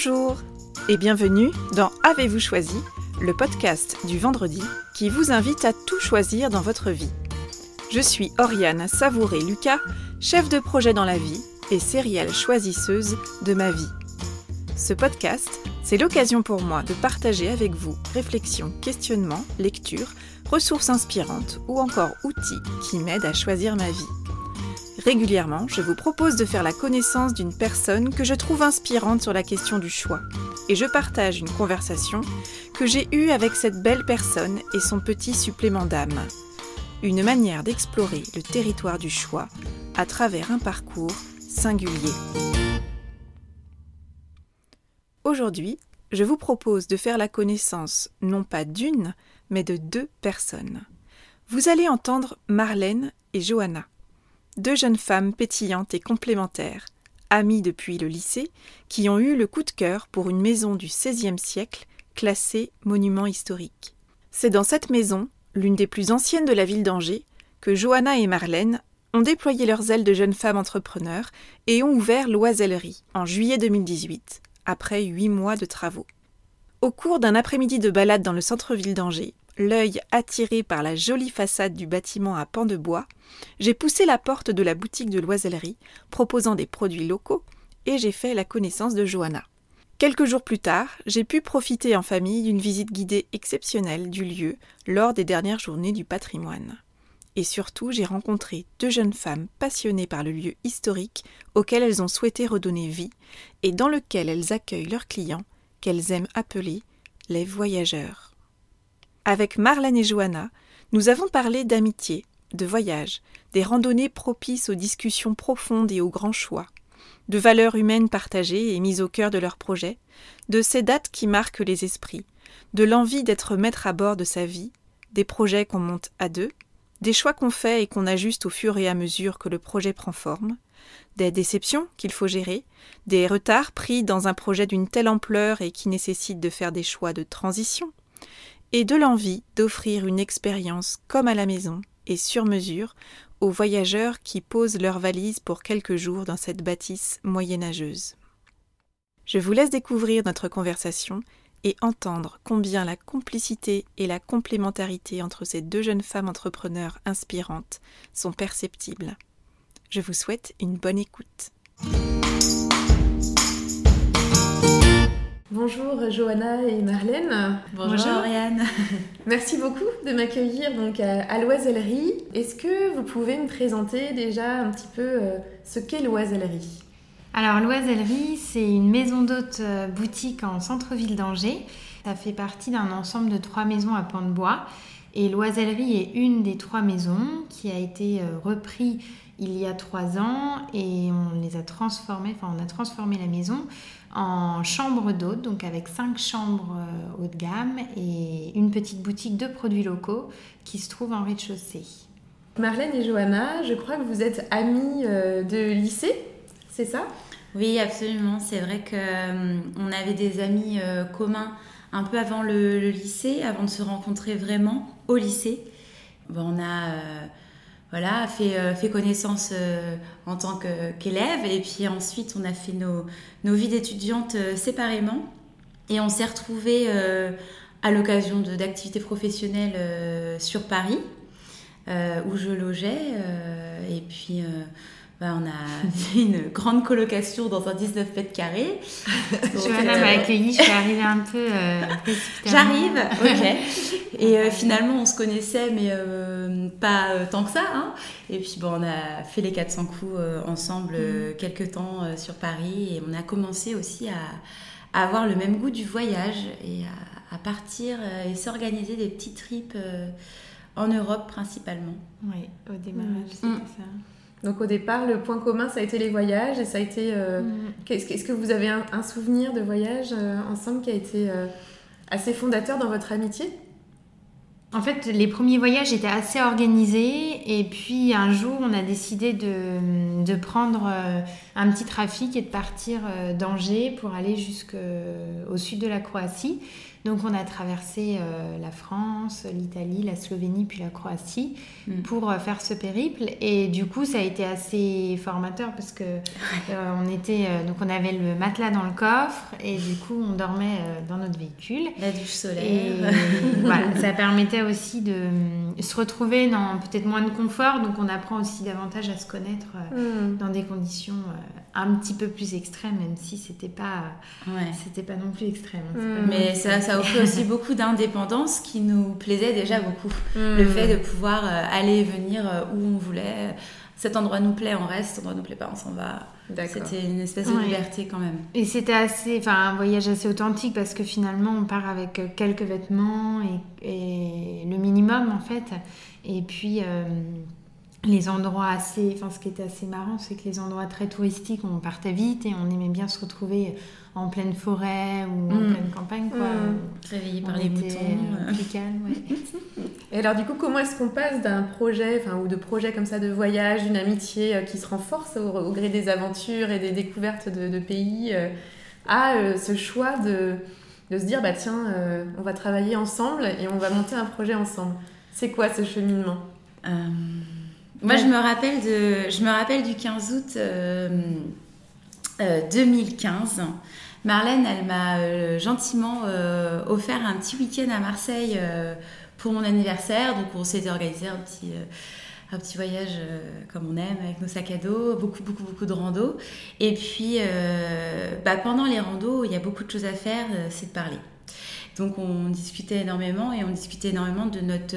Bonjour et bienvenue dans Avez-vous choisi, le podcast du vendredi qui vous invite à tout choisir dans votre vie. Je suis Oriane Savouré-Lucas, chef de projet dans la vie et sérielle choisisseuse de ma vie. Ce podcast, c'est l'occasion pour moi de partager avec vous réflexions, questionnements, lectures, ressources inspirantes ou encore outils qui m'aident à choisir ma vie. Régulièrement, je vous propose de faire la connaissance d'une personne que je trouve inspirante sur la question du choix. Et je partage une conversation que j'ai eue avec cette belle personne et son petit supplément d'âme. Une manière d'explorer le territoire du choix à travers un parcours singulier. Aujourd'hui, je vous propose de faire la connaissance non pas d'une, mais de deux personnes. Vous allez entendre Marlène et Johanna. Deux jeunes femmes pétillantes et complémentaires, amies depuis le lycée, qui ont eu le coup de cœur pour une maison du XVIe siècle, classée monument historique. C'est dans cette maison, l'une des plus anciennes de la ville d'Angers, que Johanna et Marlène ont déployé leurs ailes de jeunes femmes entrepreneurs et ont ouvert l'Oisellerie en juillet 2018, après 8 mois de travaux. Au cours d'un après-midi de balade dans le centre-ville d'Angers, l'œil attiré par la jolie façade du bâtiment à pans de bois, j'ai poussé la porte de la boutique de l'Oisellerie, proposant des produits locaux, et j'ai fait la connaissance de Johanna. Quelques jours plus tard, j'ai pu profiter en famille d'une visite guidée exceptionnelle du lieu lors des dernières journées du patrimoine. Et surtout, j'ai rencontré deux jeunes femmes passionnées par le lieu historique auquel elles ont souhaité redonner vie et dans lequel elles accueillent leurs clients, qu'elles aiment appeler les voyageurs. Avec Marlène et Johanna, nous avons parlé d'amitié, de voyage, des randonnées propices aux discussions profondes et aux grands choix, de valeurs humaines partagées et mises au cœur de leurs projets, de ces dates qui marquent les esprits, de l'envie d'être maître à bord de sa vie, des projets qu'on monte à deux, des choix qu'on fait et qu'on ajuste au fur et à mesure que le projet prend forme, des déceptions qu'il faut gérer, des retards pris dans un projet d'une telle ampleur et qui nécessite de faire des choix de transition, et de l'envie d'offrir une expérience comme à la maison et sur mesure aux voyageurs qui posent leurs valises pour quelques jours dans cette bâtisse moyenâgeuse. Je vous laisse découvrir notre conversation et entendre combien la complicité et la complémentarité entre ces deux jeunes femmes entrepreneurs inspirantes sont perceptibles. Je vous souhaite une bonne écoute. Bonjour Johanna et Marlène. Bonjour Oriane. Merci beaucoup de m'accueillir donc à l'Oisellerie. Est-ce que vous pouvez me présenter déjà un petit peu ce qu'est l'Oisellerie ? Alors l'Oisellerie, c'est une maison d'hôtes boutique en centre-ville d'Angers. Ça fait partie d'un ensemble de 3 maisons à pans de bois. Et l'Oisellerie est une des 3 maisons qui a été reprise il y a 3 ans et on a transformé la maison en chambre d'hôtes, donc avec 5 chambres haut de gamme et une petite boutique de produits locaux qui se trouve en rez-de-chaussée. Marlène et Johanna, je crois que vous êtes amies de lycée, c'est ça ? Oui, absolument. C'est vrai qu'on avait des amis communs un peu avant le lycée, avant de se rencontrer vraiment au lycée. On a fait connaissance en tant qu'élève et puis ensuite on a fait nos vies d'étudiantes séparément et on s'est retrouvés à l'occasion d'activités professionnelles sur Paris où je logeais et puis on a fait une grande colocation dans un 19 mètres carrés. Johanna m'a accueillie, je suis arrivée un peu J'arrive, ok. Et finalement, on se connaissait, mais pas tant que ça. Hein. Et puis, on a fait les 400 coups ensemble quelques temps sur Paris. Et on a commencé aussi à avoir le même goût du voyage et à partir et s'organiser des petits trips en Europe principalement. Oui, au démarrage, c'était ça. Donc au départ, le point commun, ça a été les voyages et ça a été... Est-ce que vous avez un souvenir de voyage ensemble qui a été assez fondateur dans votre amitié ? En fait, les premiers voyages étaient assez organisés et puis un jour, on a décidé de prendre un petit trafic et de partir d'Angers pour aller jusqu'au sud de la Croatie. Donc on a traversé la France, l'Italie, la Slovénie puis la Croatie pour faire ce périple. Et du coup ça a été assez formateur parce que donc on avait le matelas dans le coffre et du coup on dormait dans notre véhicule. La douche solaire. Et voilà, ça permettait aussi de se retrouver dans peut-être moins de confort. Donc on apprend aussi davantage à se connaître dans des conditions un petit peu plus extrêmes, même si c'était pas non plus extrême. Mais ça offrait aussi beaucoup d'indépendance qui nous plaisait déjà beaucoup. Le fait de pouvoir aller et venir où on voulait. Cet endroit nous plaît, on reste. Cet endroit nous plaît pas, on s'en va. D'accord. C'était une espèce de liberté quand même. Et c'était un voyage assez authentique parce que finalement on part avec quelques vêtements et le minimum en fait. Et puis les endroits ce qui était assez marrant, c'est que les endroits très touristiques, on partait vite et on aimait bien se retrouver en pleine forêt ou en pleine campagne, quoi. Réveillé par les moutons. Plus calme, ouais. Et alors du coup, comment est-ce qu'on passe d'un projet, ou de projets comme ça de voyage, d'une amitié qui se renforce au gré des aventures et des découvertes de pays, à ce choix de se dire, on va travailler ensemble et on va monter un projet ensemble. C'est quoi ce cheminement ? Moi, je me rappelle du 15 août 2015. Marlène, elle m'a gentiment offert un petit week-end à Marseille pour mon anniversaire. Donc, on s'était organisé un petit voyage comme on aime, avec nos sacs à dos, beaucoup de rando. Et puis, pendant les randos, il y a beaucoup de choses à faire, c'est de parler. Donc, on discutait énormément de notre...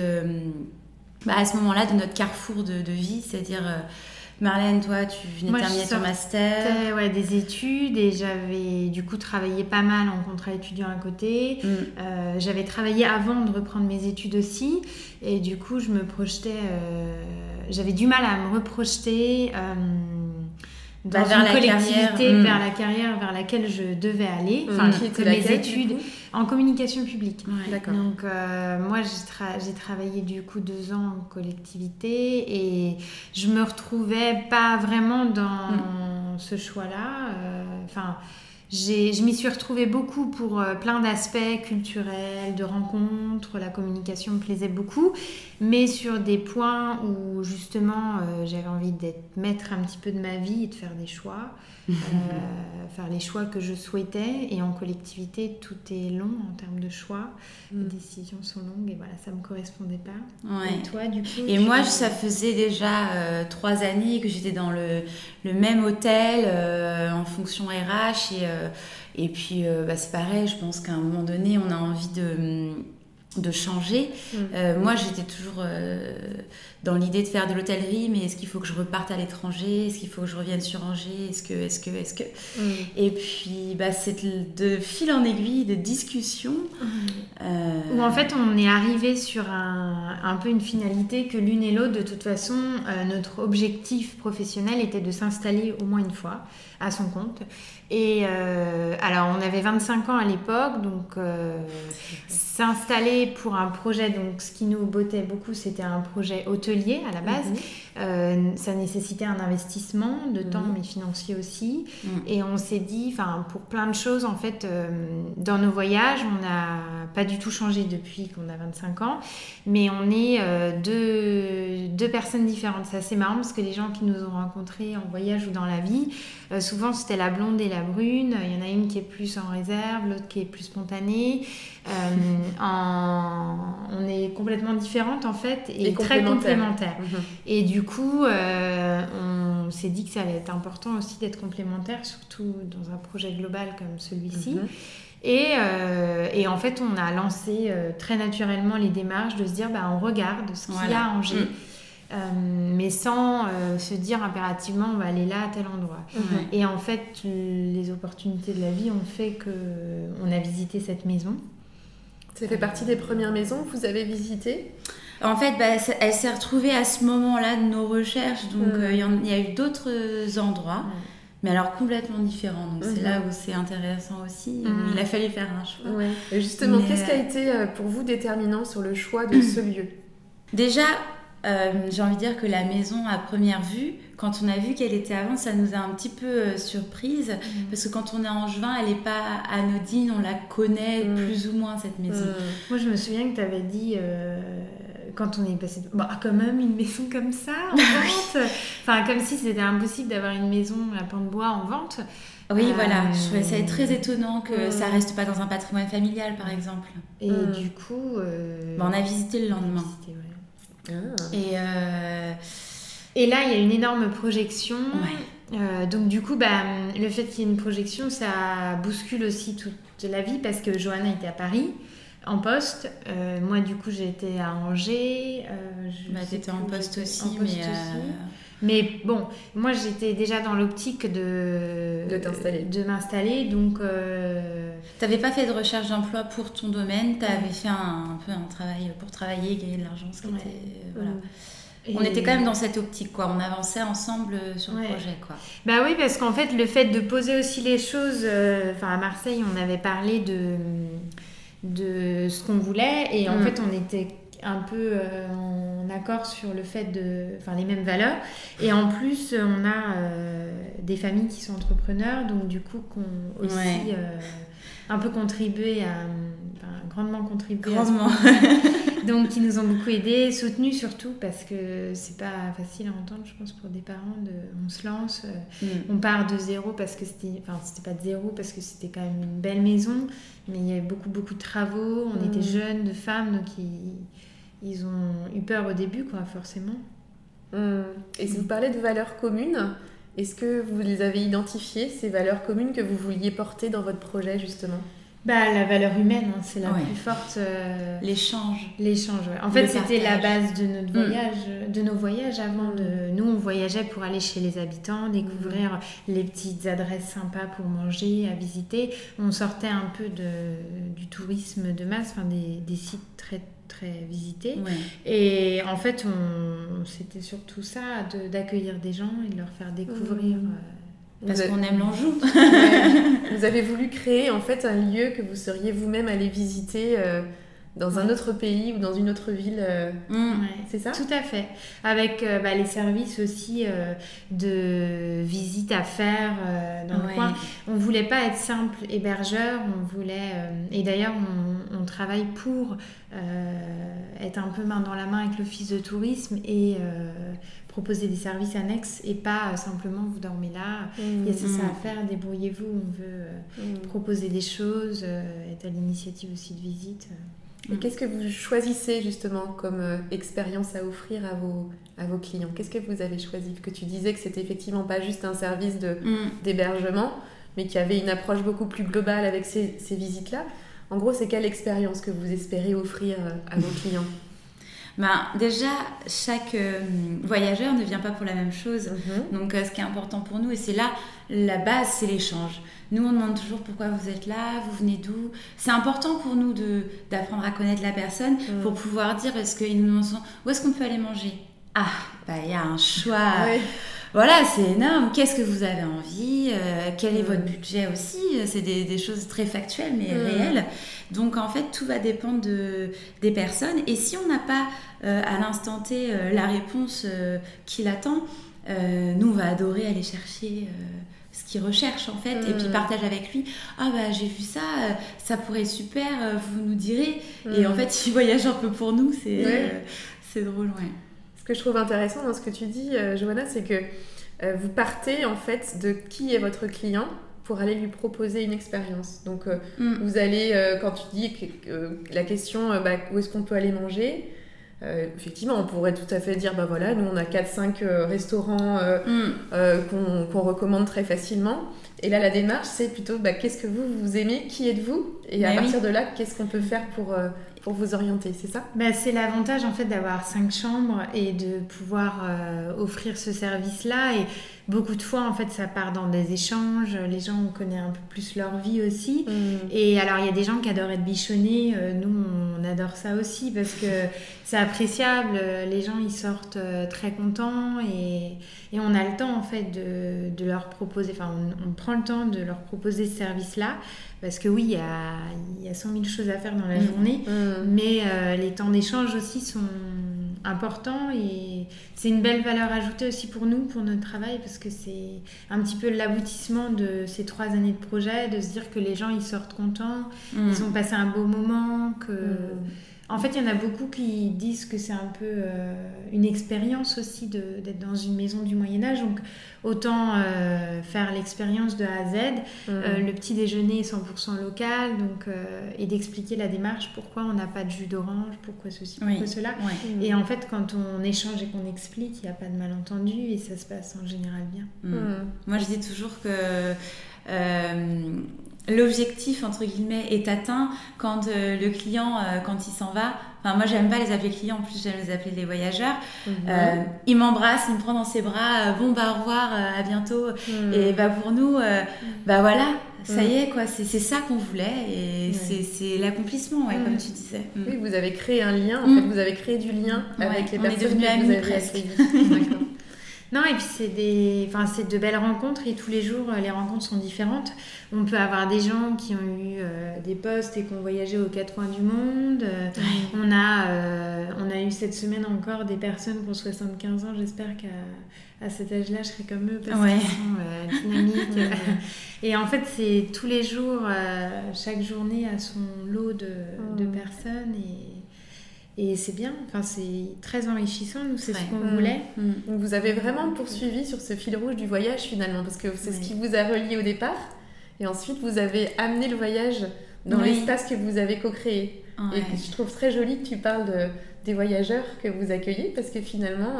à ce moment-là, de notre carrefour de vie, c'est-à-dire Marlène, toi, tu venais de terminer ton master. Des études et j'avais du coup travaillé pas mal en contrat étudiant à côté. J'avais travaillé avant de reprendre mes études aussi et du coup, je me projetais. J'avais du mal à me reprojeter dans une collectivité vers la carrière vers laquelle je devais aller. Mes études en communication publique. Ouais. D'accord. Donc moi j'ai travaillé du coup 2 ans en collectivité et je me retrouvais pas vraiment dans ce choix-là. Je m'y suis retrouvée beaucoup pour plein d'aspects culturels, de rencontres. La communication me plaisait beaucoup, mais sur des points où justement j'avais envie d'être maître un petit peu de ma vie et de faire des choix, faire les choix que je souhaitais. Et en collectivité, tout est long en termes de choix. Les décisions sont longues et voilà, ça me correspondait pas. Ouais. Et toi, du coup? Et moi, ça faisait déjà 3 années que j'étais dans le même hôtel en fonction RH et puis c'est pareil, je pense qu'à un moment donné, on a envie de changer. Moi, j'étais toujours dans l'idée de faire de l'hôtellerie, mais est-ce qu'il faut que je reparte à l'étranger ? Est-ce qu'il faut que je revienne sur Angers ? Est-ce que Et puis, c'est de fil en aiguille, de discussion. Où en fait, on est arrivé sur un peu une finalité que l'une et l'autre, de toute façon, notre objectif professionnel était de s'installer au moins une fois à son compte. Et alors, on avait 25 ans à l'époque, donc s'installer pour un projet, donc ce qui nous bottait beaucoup, c'était un projet hôtelier à la base. Ça nécessitait un investissement de temps, mais financier aussi. Et on s'est dit, pour plein de choses, en fait, dans nos voyages, on n'a pas du tout changé depuis qu'on a 25 ans, mais on est deux personnes différentes. C'est assez marrant parce que les gens qui nous ont rencontrés en voyage ou dans la vie, souvent c'était la blonde et la brune. Il y en a une qui est plus en réserve, l'autre qui est plus spontanée. On est complètement différentes en fait et très complémentaires. Et du coup, on s'est dit que ça allait être important aussi d'être complémentaires, surtout dans un projet global comme celui-ci. Et en fait, on a lancé très naturellement les démarches de se dire on regarde ce qu'il y a à Angers. Mais sans se dire impérativement on va aller là à tel endroit. Et en fait, les opportunités de la vie ont fait qu'on a visité cette maison. Ça fait partie des premières maisons que vous avez visitées ? En fait, elle s'est retrouvée à ce moment-là de nos recherches, donc il y a eu d'autres endroits, mais alors complètement différents. Donc c'est là où c'est intéressant aussi. Il a fallu faire un choix. Et justement, qu'est-ce qui a été pour vous déterminant sur le choix de ce lieu ? Déjà, J'ai envie de dire que la maison, à première vue, quand on a vu qu'elle était avant, ça nous a un petit peu surprise. Parce que quand on est angevin, elle n'est pas anodine, on la connaît plus ou moins, cette maison. Moi, je me souviens que tu avais dit, quand on est passé... quand même, une maison comme ça, en vente. Enfin, comme si c'était impossible d'avoir une maison à pan de bois en vente. Oui, voilà. Je trouvais ça très étonnant que ça reste pas dans un patrimoine familial, par exemple. Et du coup... on a visité le lendemain. Et là, il y a une énorme projection. Donc du coup, le fait qu'il y ait une projection, ça bouscule aussi toute la vie parce que Johanna était à Paris en poste. Moi, du coup, j'étais à Angers. T'étais en poste aussi, mais bon, moi, j'étais déjà dans l'optique de m'installer. Donc, t'avais pas fait de recherche d'emploi pour ton domaine. T'avais fait un peu un travail pour travailler, gagner de l'argent, ce qui était voilà. On était quand même dans cette optique, quoi. On avançait ensemble sur le projet, quoi. Bah oui, parce qu'en fait, le fait de poser aussi les choses... à Marseille, on avait parlé de ce qu'on voulait. Et en fait, on était un peu en accord sur le fait les mêmes valeurs. Et en plus, on a des familles qui sont entrepreneurs. Donc, du coup, qu'on aussi... un peu contribué grandement contribué grandement. Donc qui nous ont beaucoup aidés, soutenus surtout parce que c'est pas facile à entendre, je pense, pour des parents on se lance, on part de zéro parce que c'était pas de zéro parce que c'était quand même une belle maison, mais il y avait beaucoup de travaux, on était jeunes, de femmes, donc ils ont eu peur au début, quoi, forcément. Et si vous parlez de valeurs communes, est-ce que vous les avez identifiées, ces valeurs communes que vous vouliez porter dans votre projet, justement ? La valeur humaine, c'est la plus forte. L'échange. En fait, c'était la base de notre voyage, de nos voyages avant. Nous, on voyageait pour aller chez les habitants, découvrir les petites adresses sympas pour manger, à visiter. On sortait un peu du tourisme de masse, des sites très très visités. Et en fait, c'était surtout ça, d'accueillir des gens et de leur faire découvrir... Parce qu'on aime l'Anjou. Vous avez voulu créer en fait un lieu que vous seriez vous-même allé visiter dans un autre pays ou dans une autre ville. C'est ça ? Tout à fait. Avec les services aussi de visite à faire dans le coin. On ne voulait pas être simple hébergeur. On voulait... et d'ailleurs, on travaille pour être un peu main dans la main avec l'office de tourisme et... proposer des services annexes et pas simplement vous dormez là, il y a ça à faire, débrouillez-vous, on veut proposer des choses, être à l'initiative aussi de visite. Et qu'est-ce que vous choisissez justement comme expérience à offrir à vos clients ? Qu'est-ce que vous avez choisi ? Parce que tu disais que c'était effectivement pas juste un service d'hébergement, mais qu'il y avait une approche beaucoup plus globale avec ces visites-là. En gros, c'est quelle expérience que vous espérez offrir à vos clients ? Déjà, chaque voyageur ne vient pas pour la même chose. Donc, ce qui est important pour nous, et c'est là, la base, c'est l'échange. Nous, on demande toujours pourquoi vous êtes là, vous venez d'où. C'est important pour nous d'apprendre à connaître la personne pour pouvoir dire, parce qu'ils nous demandent où est-ce qu'on peut aller manger ? Il y a un choix. Voilà, c'est énorme. Qu'est-ce que vous avez envie ? Quel est votre budget aussi ? C'est des choses très factuelles, mais réelles. Donc, en fait, tout va dépendre des personnes. Et si on n'a pas, à l'instant T, la réponse qui l'attend, nous, on va adorer aller chercher ce qu'il recherche, en fait. Et puis, partage avec lui. J'ai vu ça, ça pourrait être super, vous nous direz. Et en fait, il voyage un peu pour nous. C'est drôle, Ce que je trouve intéressant dans ce que tu dis, Johanna, c'est que vous partez en fait de qui est votre client pour aller lui proposer une expérience. Donc, vous allez, quand tu dis la question où est-ce qu'on peut aller manger, effectivement, on pourrait tout à fait dire nous on a 4-5 restaurants qu'on recommande très facilement. Et là, la démarche, c'est plutôt qu'est-ce que vous aimez, qui êtes-vous ? Et à partir de là, qu'est-ce qu'on peut faire pour vous orienter, c'est ça ? C'est l'avantage en fait d'avoir 5 chambres et de pouvoir offrir ce service-là. Et beaucoup de fois, en fait, ça part dans des échanges. Les gens, on connaît un peu plus leur vie aussi. Et alors, il y a des gens qui adorent être bichonnés. Nous, on adore ça aussi parce que c'est appréciable. Les gens, ils sortent très contents et on a le temps, en fait, de leur proposer... on prend le temps de leur proposer ce service-là. Parce que oui, il y a 100 000 choses à faire dans la journée, mais les temps d'échange aussi sont importants et c'est une belle valeur ajoutée aussi pour nous, pour notre travail, parce que c'est un petit peu l'aboutissement de ces 3 années de projet, de se dire que les gens ils sortent contents, ils ont passé un beau moment, que... En fait, il y en a beaucoup qui disent que c'est un peu une expérience aussi d'être dans une maison du Moyen-Âge. Donc, autant faire l'expérience de A à Z. Le petit déjeuner est 100% local. Donc, et d'expliquer la démarche, pourquoi on n'a pas de jus d'orange, pourquoi ceci, pourquoi cela. Ouais. Et en fait, quand on échange et qu'on explique, il n'y a pas de malentendu et ça se passe en général bien. Moi, je dis toujours que... l'objectif entre guillemets est atteint quand le client quand il s'en va, enfin moi j'aime pas les appeler clients, en plus j'aime les appeler les voyageurs, il m'embrasse, il me prend dans ses bras, bon bah au revoir, à bientôt, et bah pour nous bah voilà, ça y est quoi, c'est ça qu'on voulait et c'est l'accomplissement, comme tu disais. Oui, vous avez créé un lien, en fait vous avez créé du lien avec les personnes que vous avez accueillies. D'accord. Non, et puis c'est de belles rencontres et tous les jours, les rencontres sont différentes. On peut avoir des gens qui ont eu des postes et qui ont voyagé aux 4 coins du monde. On a eu cette semaine encore des personnes qui ont 75 ans. J'espère qu'à cet âge-là, je serai comme eux parce qu'ils sont dynamiques. Et en fait, c'est tous les jours, chaque journée a son lot de personnes et c'est bien, enfin, c'est très enrichissant, nous c'est ce qu'on voulait. Donc vous avez vraiment poursuivi sur ce fil rouge du voyage finalement, parce que c'est ce qui vous a relié au départ, et ensuite vous avez amené le voyage dans l'espace que vous avez co-créé. Et je trouve très joli que tu parles des voyageurs que vous accueillez, parce que finalement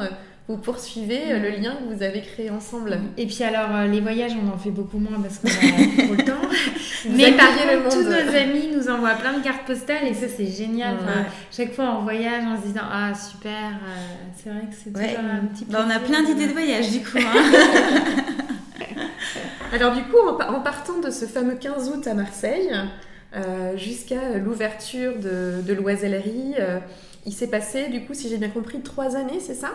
vous poursuivez le lien que vous avez créé ensemble. Et puis alors les voyages on en fait beaucoup moins parce qu'on a trop le temps. Mais par contre tous nos amis nous envoient plein de cartes postales et ça c'est génial. Enfin, chaque fois on voyage en se disant ah super, c'est vrai que c'est toujours un petit peu... on a plein d'idées de voyage du coup. Alors du coup en partant de ce fameux 15 août à Marseille jusqu'à l'ouverture de l'oisellerie, il s'est passé du coup si j'ai bien compris 3 années, c'est ça ?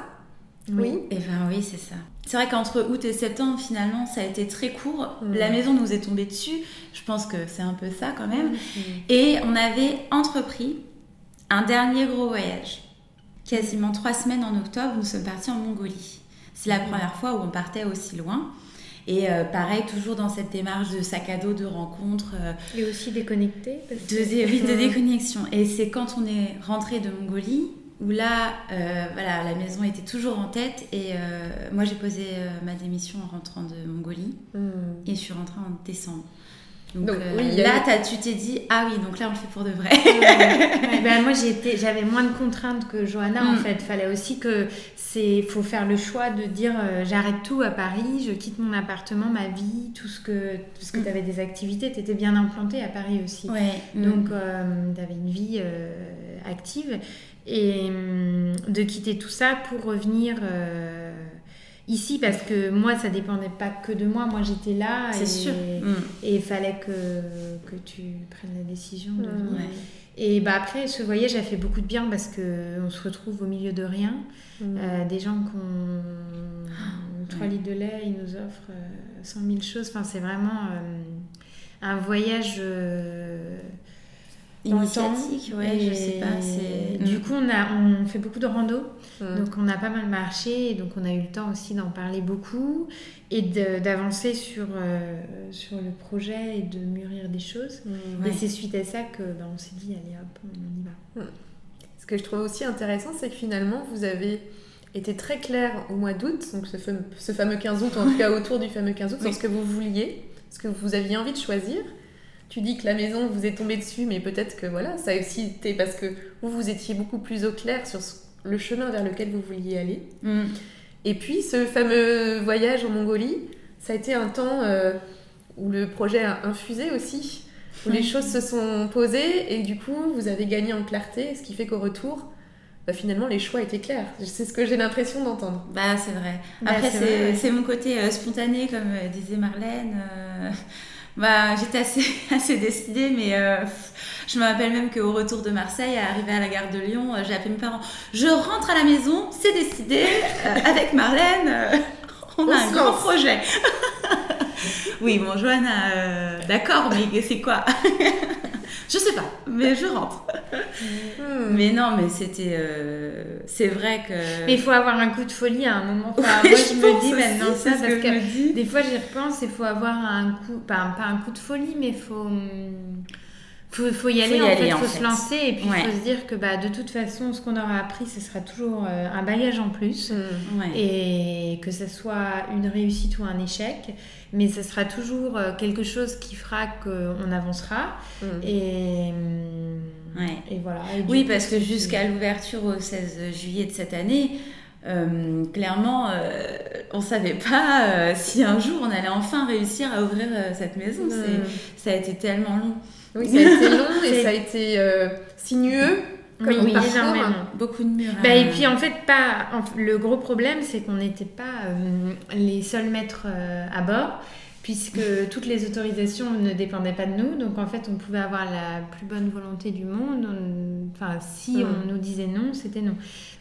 Oui. Et ben oui, c'est ça. C'est vrai qu'entre août et septembre, finalement, ça a été très court. La maison nous est tombée dessus. Je pense que c'est un peu ça quand même. Et on avait entrepris un dernier gros voyage. Quasiment 3 semaines en octobre, nous sommes partis en Mongolie. C'est la première fois où on partait aussi loin. Et pareil, toujours dans cette démarche de sac à dos, de rencontres. Et aussi déconnecté. De déconnexion. Et c'est quand on est rentré de Mongolie... où là, la maison était toujours en tête et moi j'ai posé ma démission en rentrant de Mongolie et je suis rentrée en décembre. Donc là, tu t'es dit, ah oui, donc là on le fait pour de vrai. Moi j'avais moins de contraintes que Johanna en fait. Fallait aussi faut faire le choix de dire j'arrête tout à Paris, je quitte mon appartement, ma vie, tout ce que tu avais des activités, tu étais bien implantée à Paris aussi. Donc tu avais une vie active. Et de quitter tout ça pour revenir ici, parce que moi, ça dépendait pas que de moi. Moi, j'étais là et il fallait que tu prennes la décision de venir. Et après, ce voyage a fait beaucoup de bien parce qu'on se retrouve au milieu de rien. Des gens qui ont 3 litres de lait, ils nous offrent 100 000 choses. Enfin, c'est vraiment un voyage... initiatique, je sais pas. Du coup, on fait beaucoup de rando, donc on a pas mal marché, et donc on a eu le temps aussi d'en parler beaucoup et d'avancer sur le projet et de mûrir des choses. Et c'est suite à ça que on s'est dit, allez hop, on y va. Ce que je trouve aussi intéressant, c'est que finalement, vous avez été très clair au mois d'août, donc ce fameux 15 août, en tout cas autour du fameux 15 août, sur ce que vous vouliez, ce que vous aviez envie de choisir. Tu dis que la maison vous est tombée dessus, mais peut-être que ça a aussi été parce que vous étiez beaucoup plus au clair sur le chemin vers lequel vous vouliez aller. Et puis ce fameux voyage en Mongolie, ça a été un temps où le projet a infusé aussi, où les choses se sont posées et du coup vous avez gagné en clarté, ce qui fait qu'au retour, finalement les choix étaient clairs. C'est ce que j'ai l'impression d'entendre. C'est vrai. Après c'est mon côté spontané, comme disait Marlène. J'étais assez décidée, mais je me rappelle même qu'au retour de Marseille, arrivée à la gare de Lyon, j'ai appelé mes parents. Je rentre à la maison, c'est décidé, avec Marlène, on a un grand projet. Oui, bon, Johanna, d'accord, mais c'est quoi? Je sais pas, mais je rentre. Mais non, mais c'était... c'est vrai que... Mais il faut avoir un coup de folie à un moment. Enfin, Oui, moi, je me dis aussi, maintenant ça, c'est ce parce que je me dis. que des fois, j'y repense, il faut avoir un coup... Pas un coup de folie, mais faut y aller, faut se lancer et puis il faut se dire que de toute façon, ce qu'on aura appris, ce sera toujours un bagage en plus. Et que ce soit une réussite ou un échec, mais ce sera toujours quelque chose qui fera qu'on avancera. Et voilà. Et oui, parce que jusqu'à l'ouverture au 16 juillet de cette année, clairement, on savait pas si un jour on allait enfin réussir à ouvrir cette maison. Ça a été tellement long. Oui, ça a été long et ça a été sinueux. Oui, énormément. Beaucoup de murs. Et puis en fait, le gros problème, c'est qu'on n'était pas les seuls maîtres à bord, puisque toutes les autorisations ne dépendaient pas de nous. Donc en fait, on pouvait avoir la plus bonne volonté du monde. Si on nous disait non, c'était non.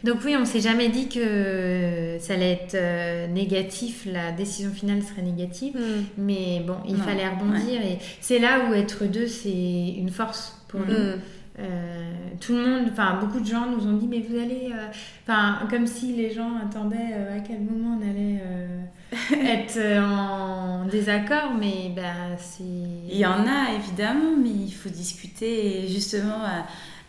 Donc oui, on s'est jamais dit que ça allait être négatif, la décision finale serait négative. Mais bon, il fallait rebondir. Et c'est là où être deux, c'est une force pour nous. Tout le monde, beaucoup de gens nous ont dit mais vous allez, comme si les gens attendaient à quel moment on allait être en désaccord, mais c'est... Il y en a évidemment, mais il faut discuter et justement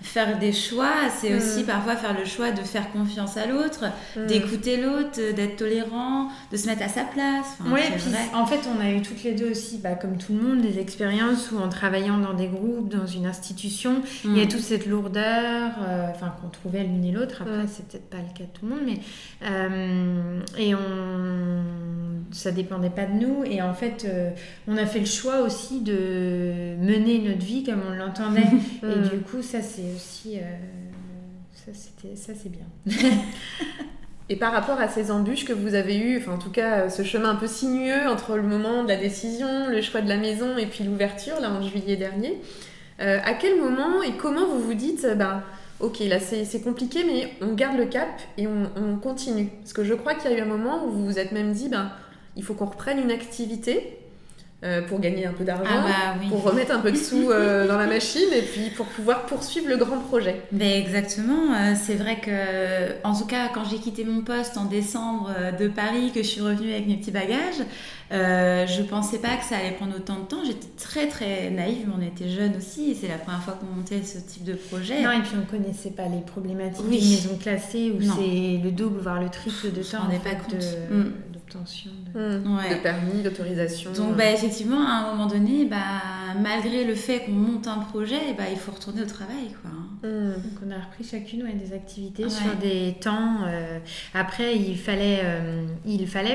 faire des choix, c'est aussi parfois faire le choix de faire confiance à l'autre, d'écouter l'autre, d'être tolérant, de se mettre à sa place. Oui, puis en fait, on a eu toutes les deux aussi, comme tout le monde, des expériences où en travaillant dans des groupes, dans une institution, il y a toute cette lourdeur, qu'on trouvait l'une et l'autre. Après, c'est peut-être pas le cas de tout le monde, mais ça dépendait pas de nous. Et en fait, on a fait le choix aussi de mener notre vie comme on l'entendait. Et du coup, ça c'est aussi ça c'est bien. Et par rapport à ces embûches que vous avez eues, en tout cas ce chemin un peu sinueux entre le moment de la décision, le choix de la maison et puis l'ouverture là en juillet dernier, à quel moment et comment vous vous dites ok, là c'est compliqué, mais on garde le cap et on continue? Parce que je crois qu'il y a eu un moment où vous vous êtes même dit il faut qu'on reprenne une activité pour gagner un peu d'argent, pour remettre un peu de sous dans la machine et puis pour pouvoir poursuivre le grand projet. Exactement, c'est vrai que en tout cas quand j'ai quitté mon poste en décembre de Paris, que je suis revenue avec mes petits bagages, je pensais pas que ça allait prendre autant de temps. J'étais très très naïve, mais on était jeunes aussi et c'est la première fois qu'on montait ce type de projet. Non, et puis on connaissait pas les problématiques d'une maison classée où c'est le double voire le triple de temps. On n'est pas compte d'obtention de permis, d'autorisation. Donc effectivement à un moment donné, malgré le fait qu'on monte un projet, il faut retourner au travail quoi. Donc on a repris chacune des activités sur des temps. Après il fallait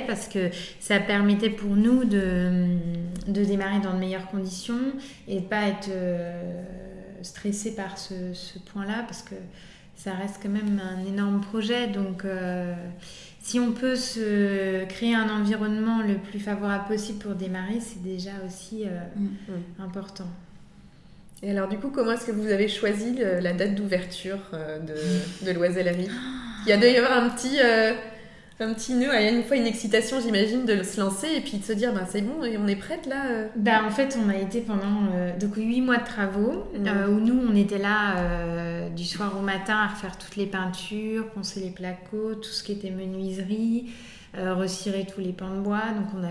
parce que ça permettait pour nous de démarrer dans de meilleures conditions et de pas être stressé par ce point-là, parce que ça reste quand même un énorme projet. Donc si on peut se créer un environnement le plus favorable possible pour démarrer, c'est déjà aussi important. Et alors du coup, comment est-ce que vous avez choisi la date d'ouverture de l'Oisellerie? Il y a d'ailleurs un petit nœud, il y a une fois une excitation, j'imagine, de se lancer et puis de se dire c'est bon, on est prête là. En fait, on a été pendant 8 mois de travaux où nous, on était là du soir au matin à refaire toutes les peintures, poncer les placos, tout ce qui était menuiserie, recirer tous les pans de bois. Donc on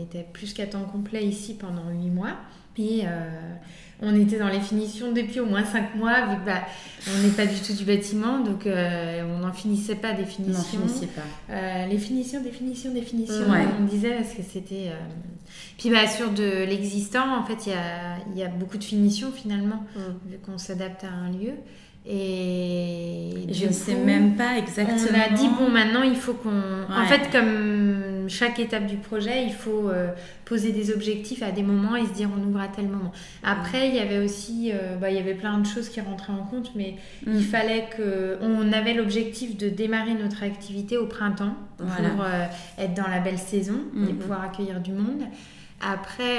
était plus qu'à temps complet ici pendant 8 mois. Et on était dans les finitions depuis au moins 5 mois, vu que on n'est pas du tout du bâtiment, donc on n'en finissait pas des finitions. On n'en finissait pas. Les finitions, on disait, parce que c'était... Puis sur de l'existant, en fait, il y a beaucoup de finitions finalement, vu qu'on s'adapte à un lieu. Et je ne sais même pas exactement. On a dit maintenant il faut qu'on... En fait, comme chaque étape du projet, il faut poser des objectifs à des moments et se dire on ouvre à tel moment. Après, il y avait aussi il y avait plein de choses qui rentraient en compte, mais il fallait on avait l'objectif de démarrer notre activité au printemps pour être dans la belle saison et pouvoir accueillir du monde. Après,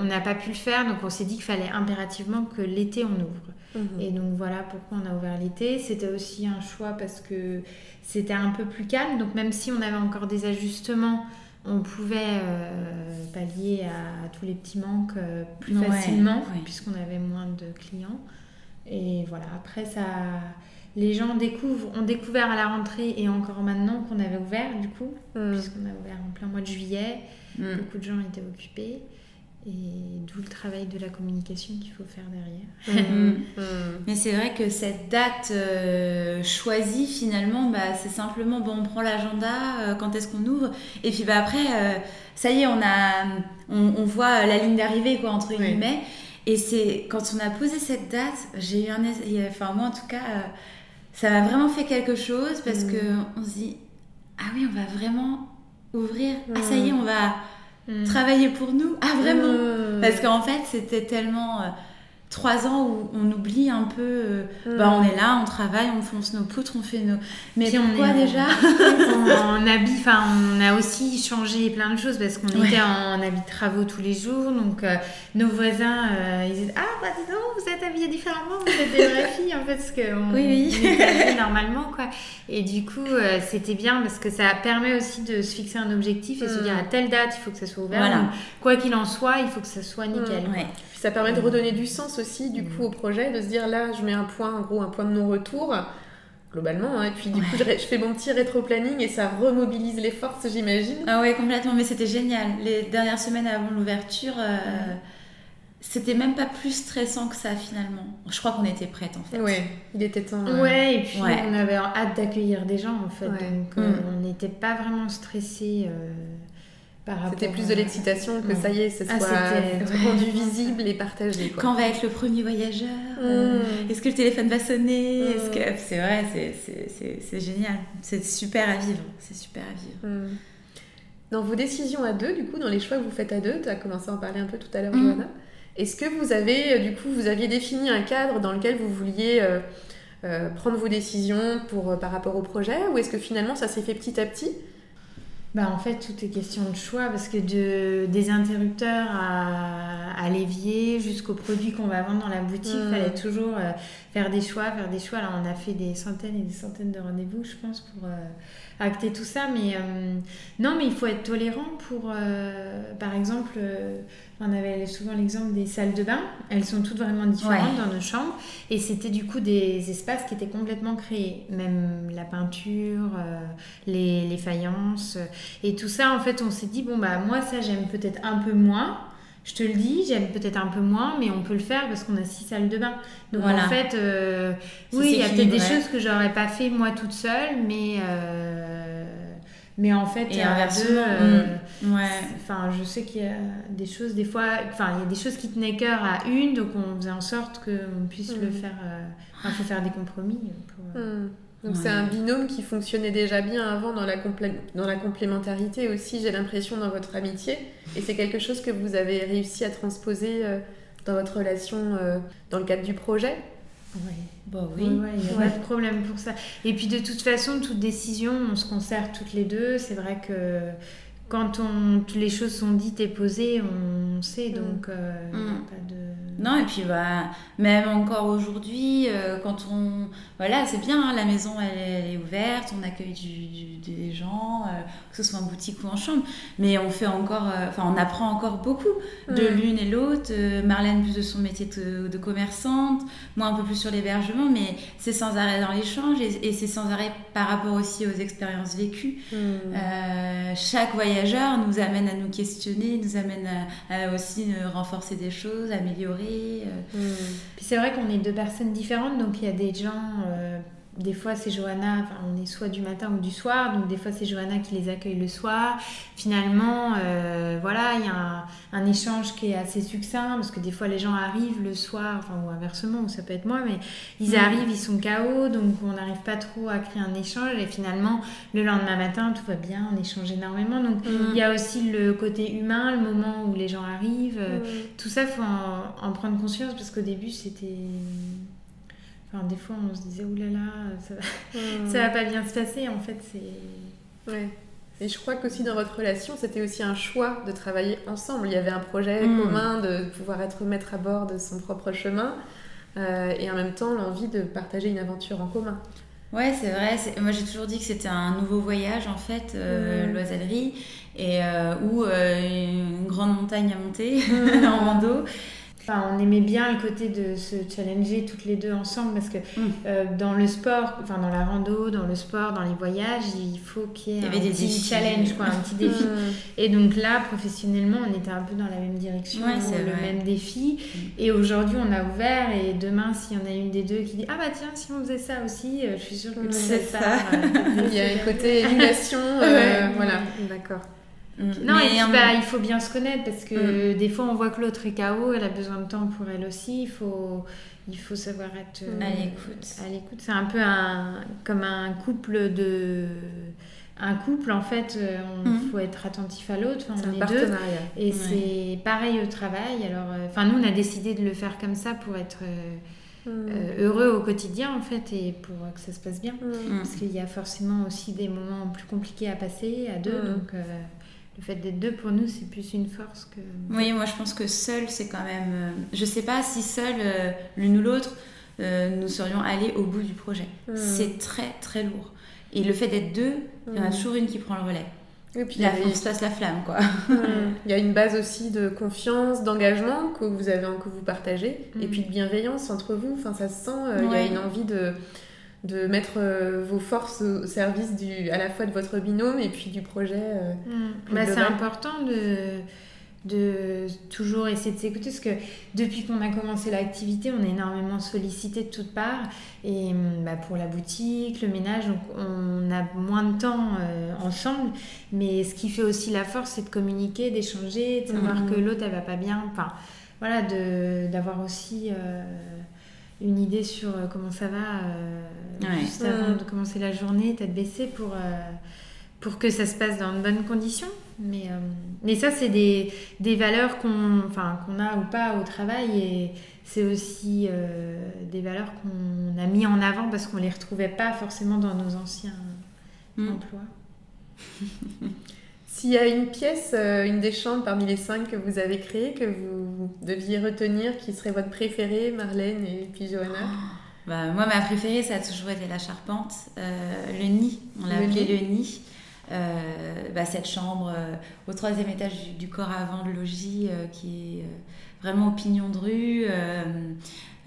on n'a pas pu le faire, donc on s'est dit qu'il fallait impérativement que l'été on ouvre. Et donc voilà pourquoi on a ouvert l'été. C'était aussi un choix parce que c'était un peu plus calme, donc même si on avait encore des ajustements on pouvait pallier à tous les petits manques plus facilement, puisqu'on avait moins de clients. Et voilà, après, les gens ont découvert à la rentrée et encore maintenant qu'on avait ouvert, du coup, puisqu'on a ouvert en plein mois de juillet. Beaucoup de gens étaient occupés. Et d'où le travail de la communication qu'il faut faire derrière. Mais c'est vrai que cette date choisie, finalement, c'est simplement, on prend l'agenda, quand est-ce qu'on ouvre, et puis après, ça y est, on voit la ligne d'arrivée, quoi, entre guillemets. Et c'est quand on a posé cette date, j'ai eu moi en tout cas, ça m'a vraiment fait quelque chose, parce qu'on se dit, ah oui, on va vraiment ouvrir, ah ça y est, on va... travailler pour nous, vraiment, parce qu'en fait c'était tellement 3 ans où on oublie un peu, on est là, on travaille, on fonce nos poutres, on fait nos... Mais puis pourquoi déjà on a aussi changé plein de choses, parce qu'on était en habit de travaux tous les jours, donc nos voisins ils disaient dis donc, vous êtes habillés différemment, vous êtes des vraies filles en fait, parce qu'on est habillés normalement, quoi. Et du coup c'était bien, parce que ça permet aussi de se fixer un objectif et se dire à telle date il faut que ça soit ouvert, donc, quoi qu'il en soit il faut que ça soit nickel. Puis ça permet de redonner du sens aussi du coup au projet, de se dire là je mets un point de non-retour globalement, et puis du coup je fais mon petit rétro-planning et ça remobilise les forces, j'imagine. Ah ouais, complètement, mais c'était génial. Les dernières semaines avant l'ouverture, c'était même pas plus stressant que ça finalement. Je crois qu'on était prêtes en fait. Ouais, il était temps. Et puis on avait hâte d'accueillir des gens en fait, donc on n'était pas vraiment stressés. C'était plus de l'excitation que ça y est, ça soit rendu visible et partagé, quoi. Quand va être le premier voyageur, est-ce que le téléphone va sonner, est-ce que... C'est vrai, c'est génial, c'est super à vivre, Dans vos décisions à deux, du coup, dans les choix que vous faites à deux, tu as commencé à en parler un peu tout à l'heure, Johanna, est-ce que vous aviez défini un cadre dans lequel vous vouliez prendre vos décisions par rapport au projet, ou est-ce que finalement ça s'est fait petit à petit ? En fait, tout est question de choix, parce que des interrupteurs à l'évier jusqu'aux produits qu'on va vendre dans la boutique, il fallait toujours faire des choix. Alors, on a fait des centaines et des centaines de rendez-vous, je pense, pour acter tout ça. Mais non, mais il faut être tolérant pour... par exemple, on avait souvent l'exemple des salles de bain. Elles sont toutes vraiment différentes dans nos chambres. Et c'était du coup des espaces qui étaient complètement créés. Même la peinture, les faïences... Et tout ça, en fait, on s'est dit, moi, ça, j'aime peut-être un peu moins. Je te le dis, j'aime peut-être un peu moins, mais on peut le faire parce qu'on a 6 salles de bain. Donc, en fait, il y a peut-être des choses que j'aurais pas fait moi toute seule, mais en fait, et à deux, je sais qu'il y a des choses, des fois, il y a des choses qui tenaient cœur à une, donc on faisait en sorte qu'on puisse le faire. Il faut faire des compromis. Donc c'est un binôme qui fonctionnait déjà bien avant dans la complémentarité aussi, j'ai l'impression, dans votre amitié. Et c'est quelque chose que vous avez réussi à transposer dans votre relation dans le cadre du projet. Oui, il n'y a pas de problème pour ça. Et puis de toute façon, toute décision, on se concerte toutes les deux. C'est vrai que quand toutes les choses sont dites et posées, on sait, donc pas de... Non, et puis même encore aujourd'hui, quand on... Voilà, c'est bien, la maison elle est ouverte, on accueille des gens, que ce soit en boutique ou en chambre, mais on fait encore... on apprend encore beaucoup de l'une et l'autre. Marlène plus de son métier de commerçante, moi un peu plus sur l'hébergement, mais c'est sans arrêt dans l'échange et c'est sans arrêt par rapport aussi aux expériences vécues. Chaque voyageur nous amène à nous questionner, nous amène à aussi renforcer des choses, améliorer. Puis c'est vrai qu'on est 2 personnes différentes, donc il y a des gens, des fois c'est Johanna, on est soit du matin ou du soir, donc des fois c'est Johanna qui les accueille le soir. Finalement, il y a un échange qui est assez succinct, parce que des fois les gens arrivent le soir, ou inversement, ou ça peut être moi, mais ils arrivent, ils sont KO, donc on n'arrive pas trop à créer un échange, et finalement le lendemain matin tout va bien, on échange énormément, donc il y a aussi le côté humain, le moment où les gens arrivent, tout ça faut en prendre conscience, parce qu'au début c'était... des fois on se disait oulala, ça va pas bien se passer, en fait c'est... Et je crois qu'aussi dans votre relation, c'était aussi un choix de travailler ensemble. Il y avait un projet commun de pouvoir être maître à bord de son propre chemin et en même temps l'envie de partager une aventure en commun. Ouais, c'est vrai. Moi, j'ai toujours dit que c'était un nouveau voyage, en fait, l'Oisellerie, et une grande montagne à monter en rando. Enfin, on aimait bien le côté de se challenger toutes les deux ensemble parce que dans le sport, enfin dans la rando, dans le sport, dans les voyages, il faut qu'il y ait un petit challenge, quoi, un petit défi. Et donc là, professionnellement, on était un peu dans la même direction, le même défi. Et aujourd'hui, on a ouvert et demain, s'il y en a une des deux qui dit « Ah bah tiens, si on faisait ça aussi, je suis sûre que c'est ça. » Il y a un côté émulation, voilà, d'accord. Non, et puis, il faut bien se connaître parce que des fois on voit que l'autre est KO, elle a besoin de temps pour elle aussi, il faut savoir être à l'écoute. C'est un peu comme un couple en fait, il faut être attentif à l'autre, c'est on un est partenariat. Deux et c'est pareil au travail. Alors nous on a décidé de le faire comme ça pour être heureux au quotidien en fait et pour que ça se passe bien parce qu'il y a forcément aussi des moments plus compliqués à passer à deux donc le fait d'être deux, pour nous, c'est plus une force que... Oui, moi, je pense que seul, c'est quand même... Je sais pas si seul, l'une ou l'autre, nous serions allés au bout du projet. C'est très, très lourd. Et le fait d'être deux, il y en a toujours une qui prend le relais. Et puis, là, il se passe la flamme, quoi. Il y a une base aussi de confiance, d'engagement que vous partagez, et puis de bienveillance entre vous. Enfin, ça se sent, il y a une envie de mettre vos forces au service à la fois de votre binôme et puis du projet. C'est important de toujours essayer de s'écouter parce que depuis qu'on a commencé l'activité, on est énormément sollicité de toutes parts et pour la boutique, le ménage, donc on a moins de temps ensemble, mais ce qui fait aussi la force, c'est de communiquer, d'échanger, de savoir que l'autre elle va pas bien, enfin voilà, d'avoir aussi une idée sur comment ça va juste avant de commencer la journée, tête baissée pour que ça se passe dans de bonnes conditions. Mais ça, c'est des valeurs qu'on a ou pas au travail et c'est aussi des valeurs qu'on a mis en avant parce qu'on ne les retrouvait pas forcément dans nos anciens emplois. S'il y a une pièce, une des chambres parmi les 5 que vous avez créées, que vous deviez retenir, qui serait votre préférée, Marlène et puis Johanna? Moi, ma préférée, ça a toujours été la charpente. Le nid, on l'a appelé le nid. Cette chambre au 3e étage du corps avant de logis qui est vraiment au pignon de rue.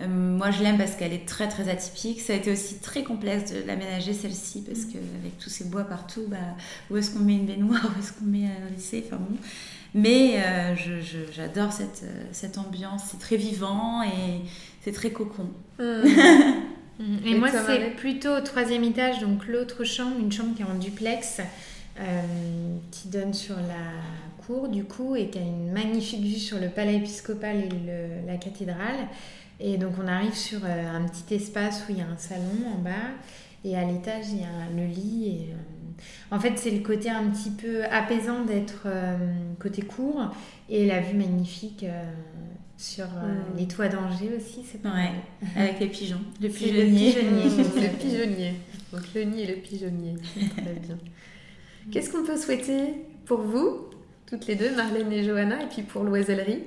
Moi, je l'aime parce qu'elle est très, très atypique. Ça a été aussi très complexe de l'aménager, celle-ci, parce qu'avec tous ces bois partout, où est-ce qu'on met une baignoire, où est-ce qu'on met un WC, enfin bon. Mais j'adore cette ambiance. C'est très vivant et c'est très cocon. Et moi, c'est plutôt au 3e étage, donc l'autre chambre, une chambre qui est en duplex, qui donne sur la cour du coup et qui a une magnifique vue sur le palais épiscopal et la cathédrale. Et donc on arrive sur un petit espace où il y a un salon en bas et à l'étage il y a le lit. Et, en fait, c'est le côté un petit peu apaisant d'être côté cour et la vue magnifique sur les toits d'Angers aussi, c'est pas mal. Avec les pigeons, le pigeonnier. Le pigeonnier. Donc le nid et le pigeonnier, très bien. Qu'est-ce qu'on peut souhaiter pour vous, toutes les deux, Marlène et Johanna, et puis pour l'Oisellerie?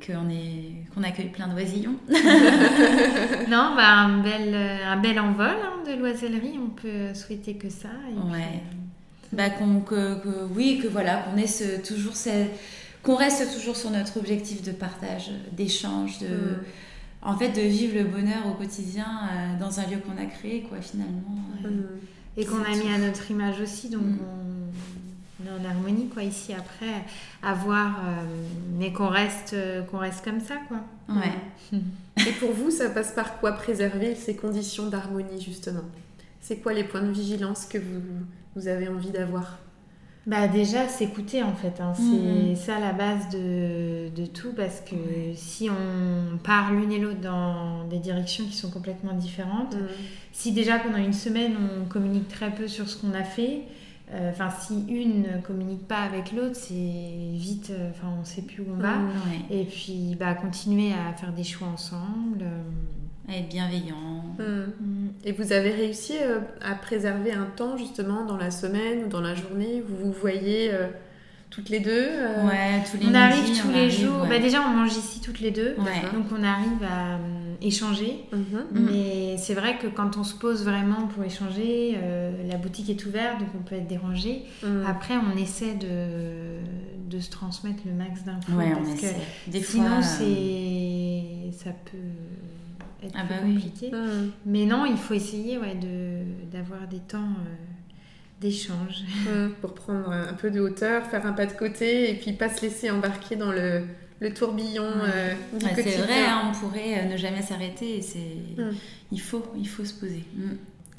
Qu'on accueille plein d'oisillons. Non, un bel envol de l'Oisellerie, on peut souhaiter que ça. Qu'on reste toujours sur notre objectif de partage, d'échange, en fait, de vivre le bonheur au quotidien dans un lieu qu'on a créé, quoi, finalement. Et qu'on a mis à notre image aussi, donc on est en harmonie, quoi, ici, après, à voir, mais qu'on reste comme ça, quoi. Ouais. Et pour vous, ça passe par quoi préserver ces conditions d'harmonie, justement? C'est quoi les points de vigilance que vous avez envie d'avoir? Déjà, s'écouter, en fait. C'est ça la base de tout, parce que si on part l'une et l'autre dans des directions qui sont complètement différentes, si déjà pendant une semaine, on communique très peu sur ce qu'on a fait, si une ne communique pas avec l'autre, c'est vite, on ne sait plus où on va. Et puis, continuer à faire des choix ensemble. À être bienveillant. Et vous avez réussi à préserver un temps, justement, dans la semaine ou dans la journée où vous voyez toutes les deux Ouais, tous les On midis, arrive tous les jours. ouais. Bah, déjà, on mange ici toutes les deux. Ouais. Donc, on arrive à échanger. Mais c'est vrai que quand on se pose vraiment pour échanger, la boutique est ouverte, donc on peut être dérangé. Après, on essaie de se transmettre le max d'infos. Ouais, on parce essaie. que Des sinon, fois, ça peut être Ah plus bah oui. compliqué. Mais non, il faut essayer d'avoir des temps d'échange. Pour prendre un peu de hauteur, faire un pas de côté et puis pas se laisser embarquer dans le tourbillon du Ouais, quotidien. c'est vrai, hein, on pourrait ne jamais s'arrêter. Il faut se poser.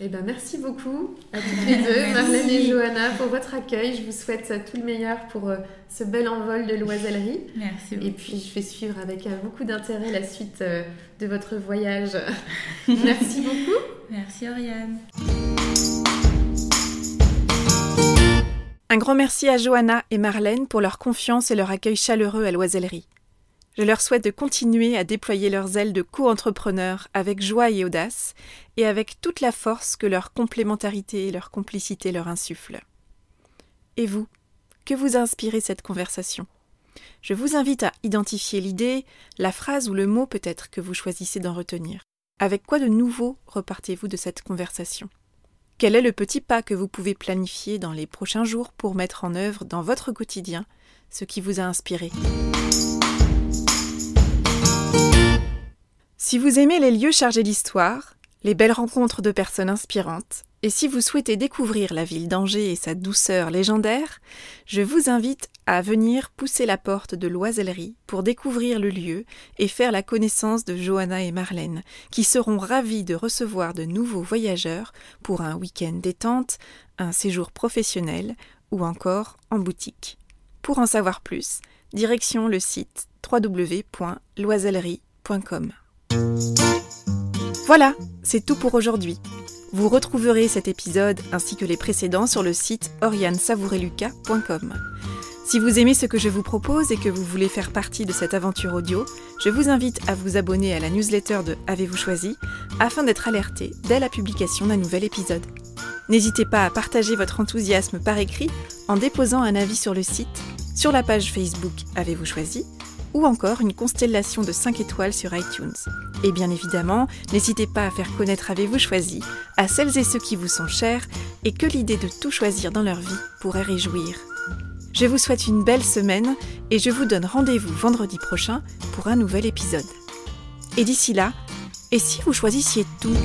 Eh ben, merci beaucoup à toutes les deux, Marlène et Johanna, pour votre accueil. Je vous souhaite tout le meilleur pour ce bel envol de l'oisellerie. Merci beaucoup. Et puis, je vais suivre avec beaucoup d'intérêt la suite de votre voyage. Merci beaucoup. Merci Oriane. Un grand merci à Johanna et Marlène pour leur confiance et leur accueil chaleureux à l'oisellerie. Je leur souhaite de continuer à déployer leurs ailes de co-entrepreneurs avec joie et audace, et avec toute la force que leur complémentarité et leur complicité leur insufflent. Et vous, que vous a inspiré cette conversation ? Je vous invite à identifier l'idée, la phrase ou le mot peut-être que vous choisissez d'en retenir. Avec quoi de nouveau repartez-vous de cette conversation ? Quel est le petit pas que vous pouvez planifier dans les prochains jours pour mettre en œuvre dans votre quotidien ce qui vous a inspiré ? Si vous aimez les lieux chargés d'histoire, les belles rencontres de personnes inspirantes, et si vous souhaitez découvrir la ville d'Angers et sa douceur légendaire, je vous invite à venir pousser la porte de l'oisellerie pour découvrir le lieu et faire la connaissance de Johanna et Marlène, qui seront ravis de recevoir de nouveaux voyageurs pour un week-end détente, un séjour professionnel ou encore en boutique. Pour en savoir plus, direction le site www.loisellerie.com. Voilà, c'est tout pour aujourd'hui. Vous retrouverez cet épisode ainsi que les précédents sur le site oriansavoureluca.com. Si vous aimez ce que je vous propose et que vous voulez faire partie de cette aventure audio, je vous invite à vous abonner à la newsletter de Avez-vous choisi afin d'être alerté dès la publication d'un nouvel épisode. N'hésitez pas à partager votre enthousiasme par écrit en déposant un avis sur le site, sur la page Facebook Avez-vous choisi ou encore une constellation de 5 étoiles sur iTunes. Et bien évidemment, n'hésitez pas à faire connaître Avez-vous choisi à celles et ceux qui vous sont chers et que l'idée de tout choisir dans leur vie pourrait réjouir. Je vous souhaite une belle semaine et je vous donne rendez-vous vendredi prochain pour un nouvel épisode. Et d'ici là, et si vous choisissiez tout ?